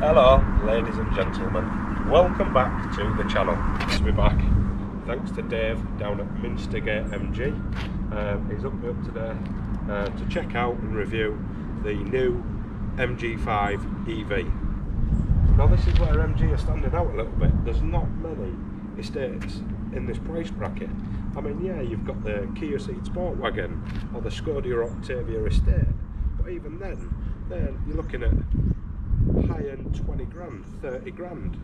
Hello ladies and gentlemen, welcome back to the channel. Good to be back. Thanks to Dave down at Minstergate MG. He's up today to check out and review the new MG5 EV. Now this is where MG are standing out a little bit. There's not many estates in this price bracket. I mean, yeah, you've got the Kia Ceed Sportwagon or the Skoda Octavia estate, but even then you're looking at high-end 20 grand, 30 grand,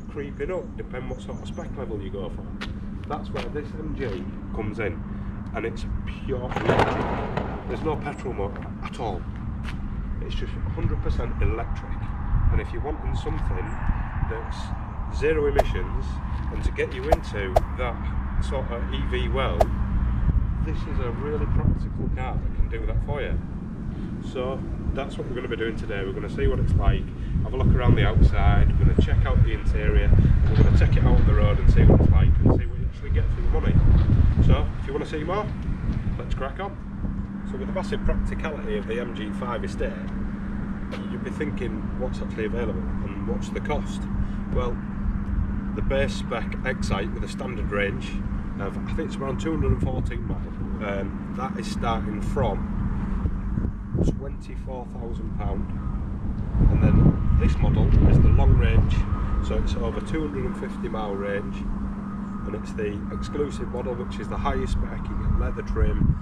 creeping up, depending what sort of spec level you go for. That's where this MG comes in, and it's pure electric. There's no petrol motor at all. It's just 100% electric. And if you're wanting something that's zero emissions and to get you into that sort of EV world, this is a really practical car that can do that for you. So that's what we're going to be doing today. We're going to see what it's like, have a look around the outside, we're going to check out the interior, we're going to take it out on the road and see what it's like and see what you actually get for your money. So if you want to see more, let's crack on. So with the massive practicality of the MG5 estate, you'd be thinking what's actually available and what's the cost. Well, the base spec Excite with a standard range of, I think it's around 214 miles, that is starting from £24,000, and then this model is the long range, so it's over 250 mile range, and it's the exclusive model, which is the highest spec. You get leather trim,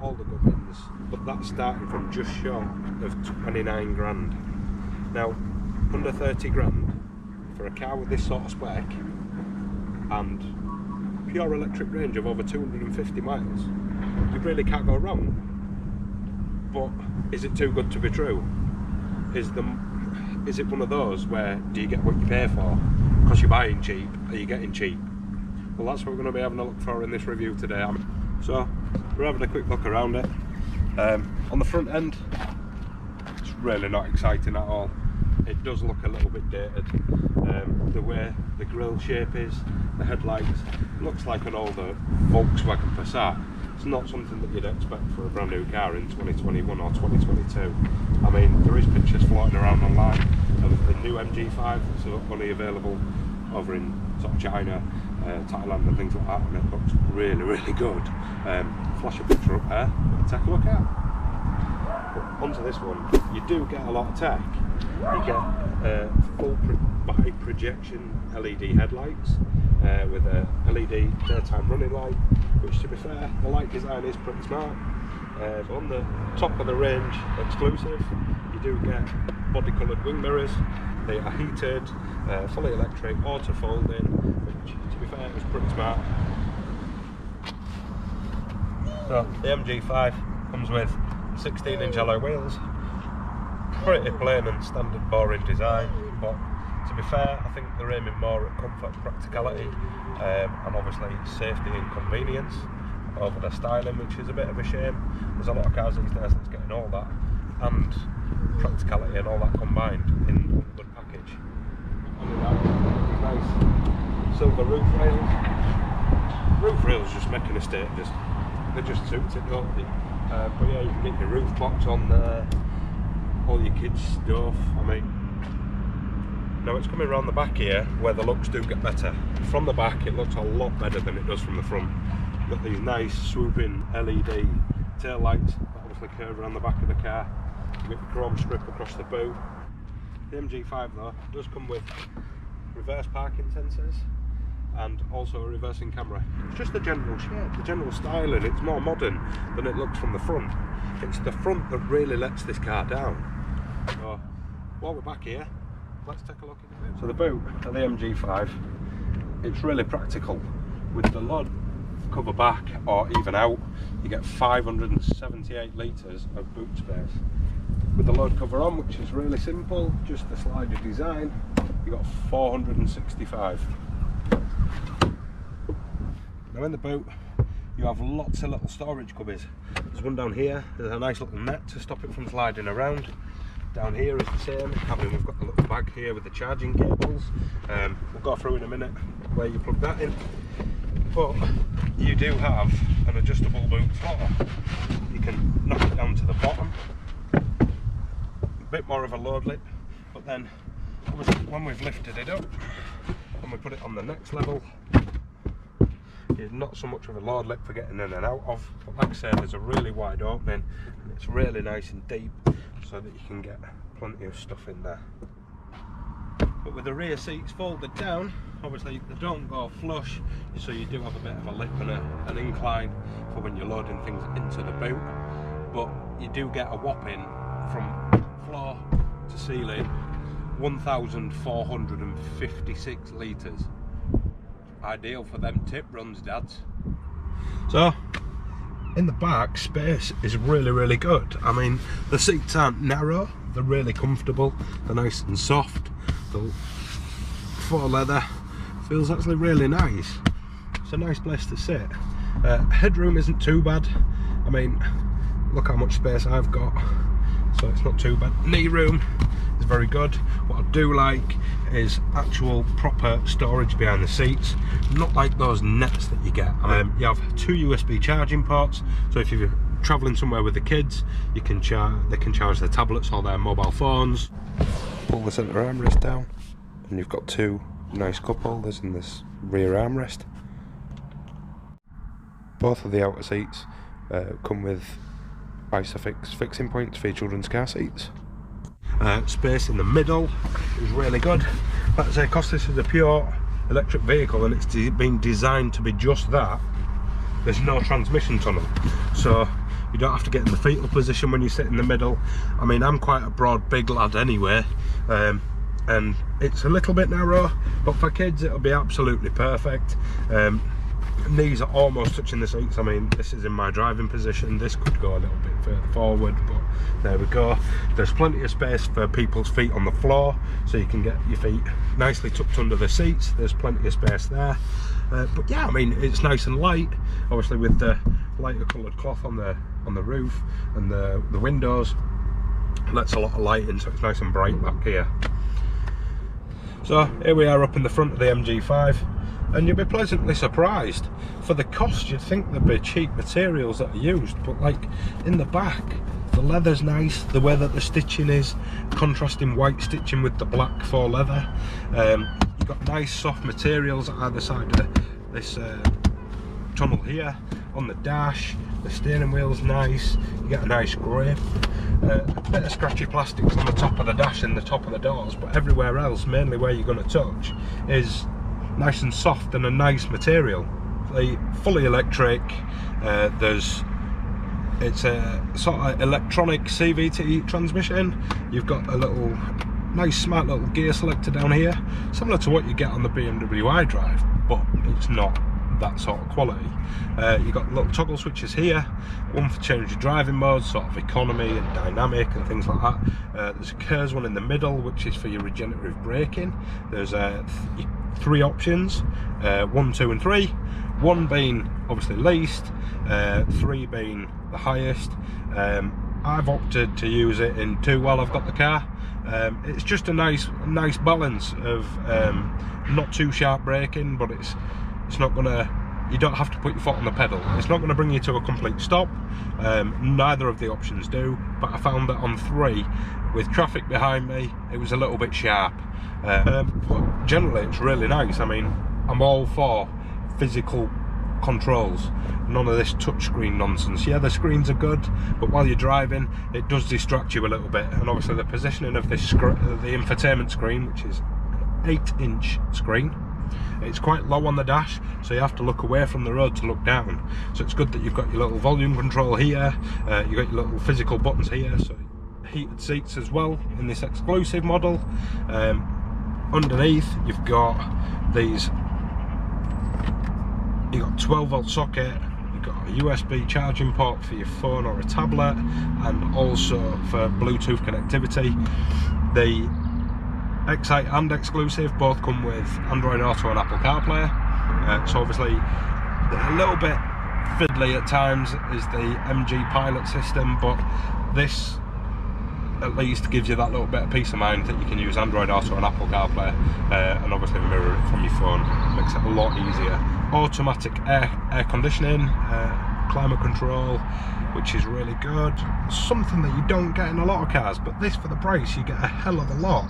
all the gubbins, but that's starting from just short of 29 grand. Now, under 30 grand for a car with this sort of spec and pure electric range of over 250 miles, you really can't go wrong. But is it too good to be true? Is it one of those where do you get what you pay for? Because you're buying cheap, are you getting cheap? Well, that's what we're going to be having a look for in this review today. So we're having a quick look around it. On the front end, it's really not exciting at all. It does look a little bit dated. The way the grille shape is, the headlights, looks like an older Volkswagen Passat. It's not something that you'd expect for a brand new car in 2021 or 2022. I mean, there is pictures floating around online of the new MG5 that's only available over in sort of China, Thailand and things like that, and it looks really, really good. Flash a picture up there, take a look at. But onto this one, you do get a lot of tech. You get full by projection LED headlights with a LED daytime running light, which, to be fair, the light design is pretty smart. On the top of the range exclusive, you do get body coloured wing mirrors. They are heated, fully electric, auto folding, which, to be fair, is pretty smart. So the MG5 comes with 16-inch alloy wheels. Pretty plain and standard boring design, but to be fair, I think they're aiming more at comfort and practicality, and obviously safety and convenience over the styling, which is a bit of a shame. There's a lot of cars these days that's getting all that and practicality and all that combined in one good package. Nice silver roof rails. Roof rails just making a statement. They just suit it, don't they? But yeah, you can get your roof box on there, all your kids' stuff. I mean, now it's coming around the back here where the looks do get better. From the back it looks a lot better than it does from the front. You've got these nice swooping LED tail lights that obviously curve around the back of the car. You've got the chrome strip across the boot. The MG5 though does come with reverse parking sensors and also a reversing camera. It's just the general shape, the general styling. It's more modern than it looks from the front. It's the front that really lets this car down. So while we're back here, let's take a look at the boot. So the boot of the MG5, it's really practical. With the load cover back or even out, you get 578 litres of boot space. With the load cover on, which is really simple, just the slider design, you got 465. Now in the boot, you have lots of little storage cubbies. There's one down here, there's a nice little net to stop it from sliding around. Down here is the same. I mean, we've got the little bag here with the charging cables. We'll go through in a minute where you plug that in. But you do have an adjustable boot floor. You can knock it down to the bottom. A bit more of a load lip, but then when we've lifted it up and we put it on the next level, it's not so much of a load lip for getting in and out of, but like I said, there's a really wide opening and it's really nice and deep so that you can get plenty of stuff in there. But with the rear seats folded down, obviously they don't go flush, so you do have a bit of a lip and an incline for when you're loading things into the boot, but you do get a whopping from floor to ceiling 1,456 litres. Ideal for them tip runs, dads. So in the back, space is really good. I mean, the seats aren't narrow, they're really comfortable, they're nice and soft. The faux leather feels actually really nice. It's a nice place to sit. Headroom isn't too bad. I mean, look how much space I've got, so it's not too bad. Knee room is very good. What I do like is actual proper storage behind the seats, not like those nets that you get. You have 2 USB charging ports, so if you're traveling somewhere with the kids, they can charge their tablets or their mobile phones. Pull the centre armrest down and you've got 2 nice cup holders in this rear armrest. Both of the outer seats come with Isofix fixing points for your children's car seats. Space in the middle is really good. Like I say, because this is a pure electric vehicle and it's been designed to be just that, there's no transmission tunnel, so you don't have to get in the fetal position when you sit in the middle. I mean, I'm quite a broad big lad anyway, and it's a little bit narrow, but for kids it'll be absolutely perfect. Knees are almost touching the seats. I mean, this is in my driving position, this could go a little bit further forward, but there we go. There's plenty of space for people's feet on the floor, so you can get your feet nicely tucked under the seats. There's plenty of space there. But yeah, I mean, it's nice and light, obviously with the lighter coloured cloth on the roof and the windows. Lets a lot of light in, so it's nice and bright back here. So here we are up in the front of the MG5, and you'll be pleasantly surprised. For the cost, you'd think there'd be cheap materials that are used, but like in the back, the leather's nice, the way that the stitching is, contrasting white stitching with the black faux leather. You've got nice soft materials at either side of this tunnel here. On the dash, the steering wheel's nice, you get a nice grip. A bit of scratchy plastics on the top of the dash and the top of the doors, but everywhere else, mainly where you're going to touch, is nice and soft and a nice material. Fully electric. It's a sort of electronic Cvt transmission. You've got a little nice smart little gear selector down here, similar to what you get on the BMW iDrive, but it's not that sort of quality. You've got little toggle switches here, one for changing driving modes, sort of economy and dynamic and things like that. There's a KERS one in the middle, which is for your regenerative braking. There's 3 options, 1, 2 and 3, 1 being obviously least, 3 being the highest. I've opted to use it in 2 while I've got the car. It's just a nice balance of not too sharp braking, but it's not gonna, you don't have to put your foot on the pedal. It's not going to bring you to a complete stop. Neither of the options do, but I found that on 3, with traffic behind me, it was a little bit sharp. But generally it's really nice. I mean, I'm all for physical controls, none of this touchscreen nonsense. Yeah, the screens are good, but while you're driving it does distract you a little bit. And obviously the positioning of this the infotainment screen, which is an 8-inch screen, it's quite low on the dash, so you have to look away from the road to look down. So it's good that you've got your little volume control here, you've got your little physical buttons here, so heated seats as well in this exclusive model. Underneath you've got these, you've got a 12-volt socket, you've got a USB charging port for your phone or a tablet, and also for Bluetooth connectivity. The Excite and Exclusive both come with Android Auto and Apple CarPlay. So obviously a little bit fiddly at times is the MG Pilot system, but this at least gives you that little bit of peace of mind that you can use Android Auto and Apple CarPlay, and obviously mirror it from your phone. It makes it a lot easier. Automatic air conditioning, climate control, which is really good. Something that you don't get in a lot of cars, but this, for the price, you get a hell of a lot.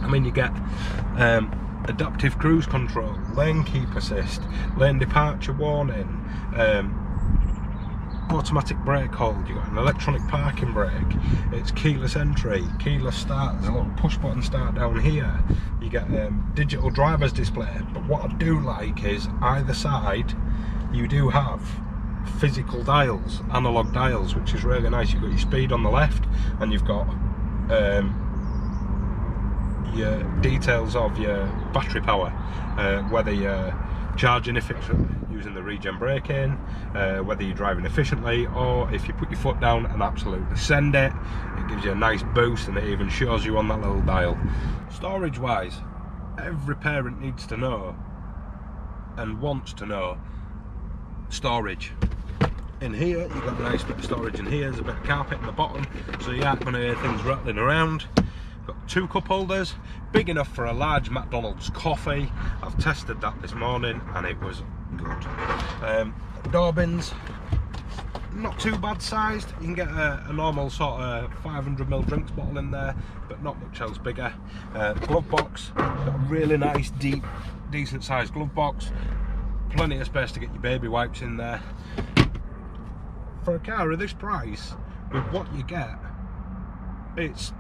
I mean, you get adaptive cruise control, lane keep assist, lane departure warning, automatic brake hold, you've got an electronic parking brake, it's keyless entry, keyless start, there's a little push button start down here, you get digital driver's display. But what I do like is either side you do have physical dials, analog dials, which is really nice. You've got your speed on the left, and you've got your details of your battery power, whether you're charging if it's using the regen braking, whether you're driving efficiently, or if you put your foot down and absolutely send it, it gives you a nice boost, and it even shows you on that little dial. Storage wise, every parent needs to know and wants to know storage. In here you've got a nice bit of storage. In here there's a bit of carpet in the bottom, so you aren't going to hear things rattling around. Got 2 cup holders, big enough for a large McDonald's coffee. I've tested that this morning and it was good. Door bins, not too bad sized. You can get a normal sort of 500ml drinks bottle in there, but not much else bigger. Glove box, got a really nice deep, decent sized glove box. Plenty of space to get your baby wipes in there. For a car of this price, with what you get, it's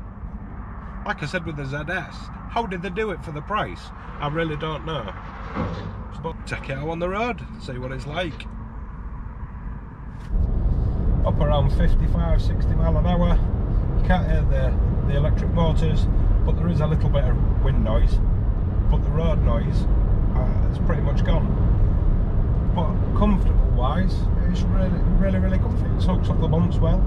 like I said with the ZS. How did they do it for the price? I really don't know. But take it out on the road, see what it's like. Up around 55, 60 mile an hour. You can't hear the electric motors, but there is a little bit of wind noise. But the road noise is pretty much gone. But comfortable wise, it's really comfy. It soaks up the bumps well.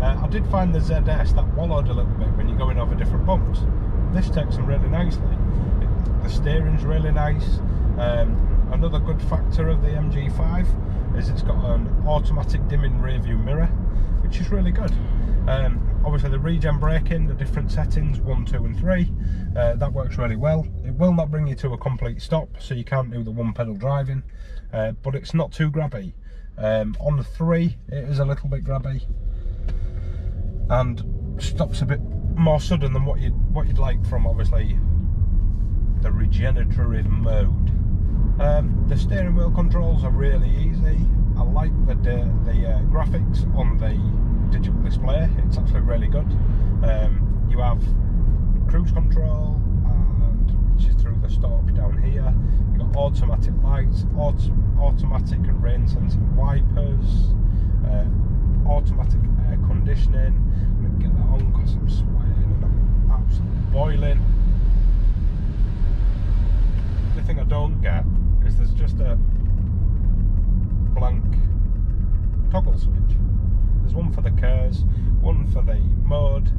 I did find the ZS that wallowed a little bit when you're going over different bumps. This takes them really nicely. The steering's really nice. Another good factor of the MG5 is it's got an automatic dimming rear view mirror, which is really good. Obviously the regen braking, the different settings 1, 2 and 3, that works really well. It will not bring you to a complete stop, so you can't do the one pedal driving, but it's not too grabby. On the 3 it is a little bit grabby and stops a bit more sudden than what you'd like from obviously the regenerative mode. The steering wheel controls are really easy. I like the graphics on the digital display. It's actually really good. You have cruise control, and which is through the stalk down here. You've got automatic lights, automatic and rain sensing wipers, automatic air conditioning. I'm going to get that on because I'm sweating and I'm absolutely boiling. The thing I don't get is there's just a blank toggle switch. There's one for the cars, one for the mode,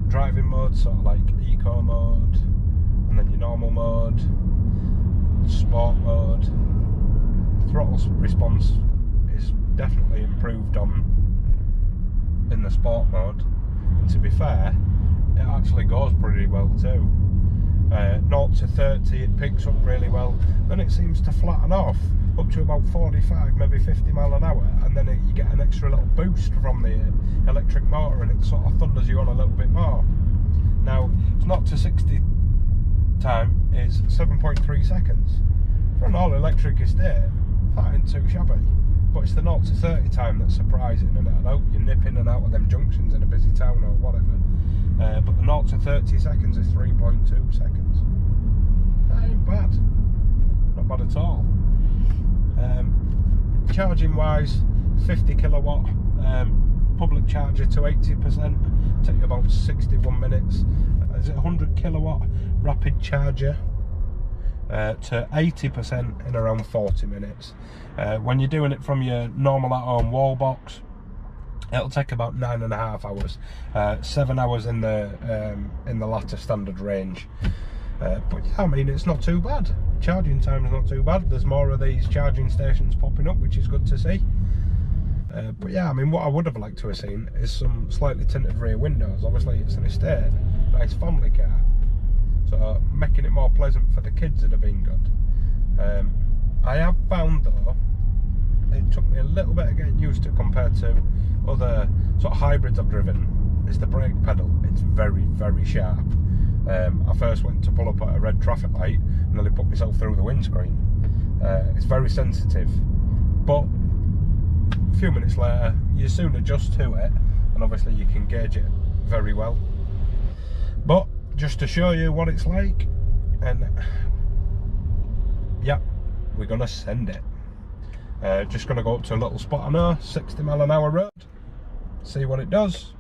driving mode, sort of like eco mode, and then your normal mode, sport mode. Throttle response is definitely improved in the sport mode, and to be fair, it actually goes pretty well too. 0 to 30 it picks up really well, then it seems to flatten off up to about 45, maybe 50 mile an hour, and then you get an extra little boost from the electric motor, and it sort of thunders you on a little bit more. Now, it's 0 to 60 time is 7.3 seconds. For an all-electric estate, that ain't too shabby, but it's the 0 to 30 time that's surprising, and it'll help you nip in and out of them junctions in a busy town or whatever. But the 0 to 30 seconds is 3.2 seconds. That ain't bad. Not bad at all. Charging wise, 50 kilowatt public charger to 80%, take you about 61 minutes. Is it 100 kilowatt rapid charger to 80% in around 40 minutes. When you're doing it from your normal at-home wall box, it'll take about 9.5 hours, 7 hours in the latter standard range. But yeah, I mean, it's not too bad. Charging time is not too bad. There's more of these charging stations popping up, which is good to see. But yeah, I mean, what I would have liked to have seen is some slightly tinted rear windows. Obviously it's an estate, nice family car, so making it more pleasant for the kids would have been good. I have found though, it took me a little bit of getting used to compared to other sort of hybrids I've driven, is the brake pedal. It's very sharp. I first went to pull up at a red traffic light and nearly put myself through the windscreen. It's very sensitive, but a few minutes later you soon adjust to it, and obviously you can gauge it very well. But just to show you what it's like, and yeah, we're gonna send it. Just gonna go up to a little spot I know, 60 mile an hour road, see what it does,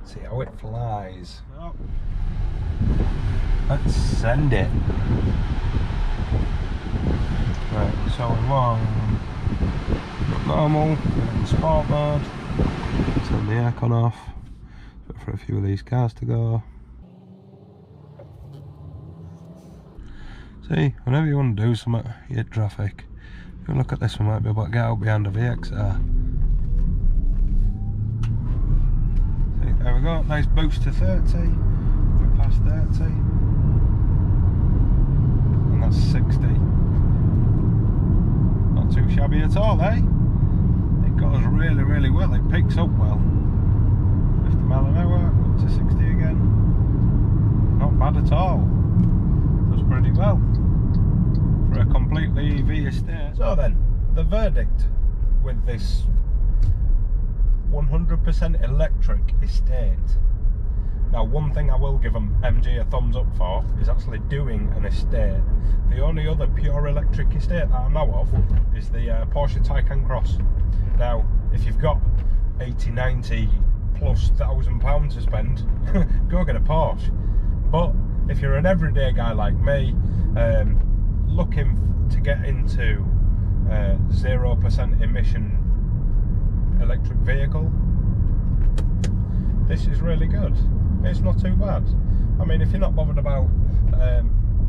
see how it flies. So, let's send it. Right, so along normal, sport mode, turn the aircon off, wait for a few of these cars to go. See, whenever you want to do something, you hit traffic. If you look at this, we might be able to get out behind a VXR. See, there we go, nice boost to 30, we're past 30, and that's 60. Not too shabby at all, eh? It goes really, really well, it picks up well. 50 mile an hour, up to 60 again. Not bad at all. Does pretty well for a completely EV estate. So then, the verdict with this 100% electric estate. Now, one thing I will give MG a thumbs up for is actually doing an estate. The only other pure electric estate that I know of is the Porsche Taycan Cross. Now, if you've got 80, 90 plus £1,000 to spend, go get a Porsche. But if you're an everyday guy like me, looking to get into 0% emission electric vehicle, this is really good. It's not too bad. I mean, if you're not bothered about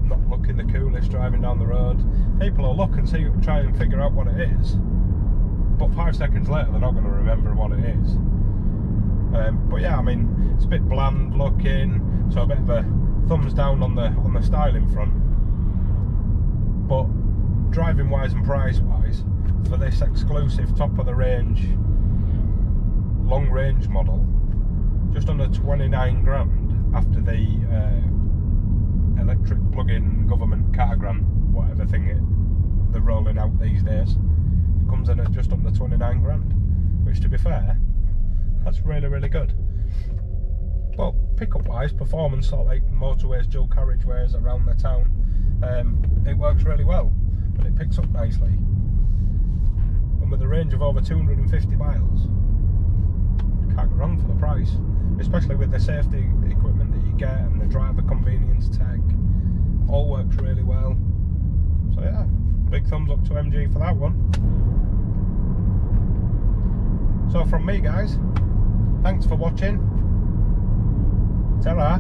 not looking the coolest driving down the road, people will look and see, try and figure out what it is, but 5 seconds later they're not going to remember what it is. But yeah, I mean, it's a bit bland looking, so a bit of a thumbs down on the styling front. But driving wise and price wise, for this exclusive top of the range long range model, just under 29 grand after the electric plug-in government car grant, whatever thing they're rolling out these days, it comes in at just under 29 grand, which, to be fair, that's really, really good. But pickup wise, performance, sort of like motorways, dual carriageways around the town, it works really well, and it picks up nicely. And with a range of over 250 miles, can't go wrong for the price, especially with the safety equipment that you get and the driver convenience tech. All works really well. So yeah, big thumbs up to MG for that one. So from me, guys, thanks for watching. Ta-ra.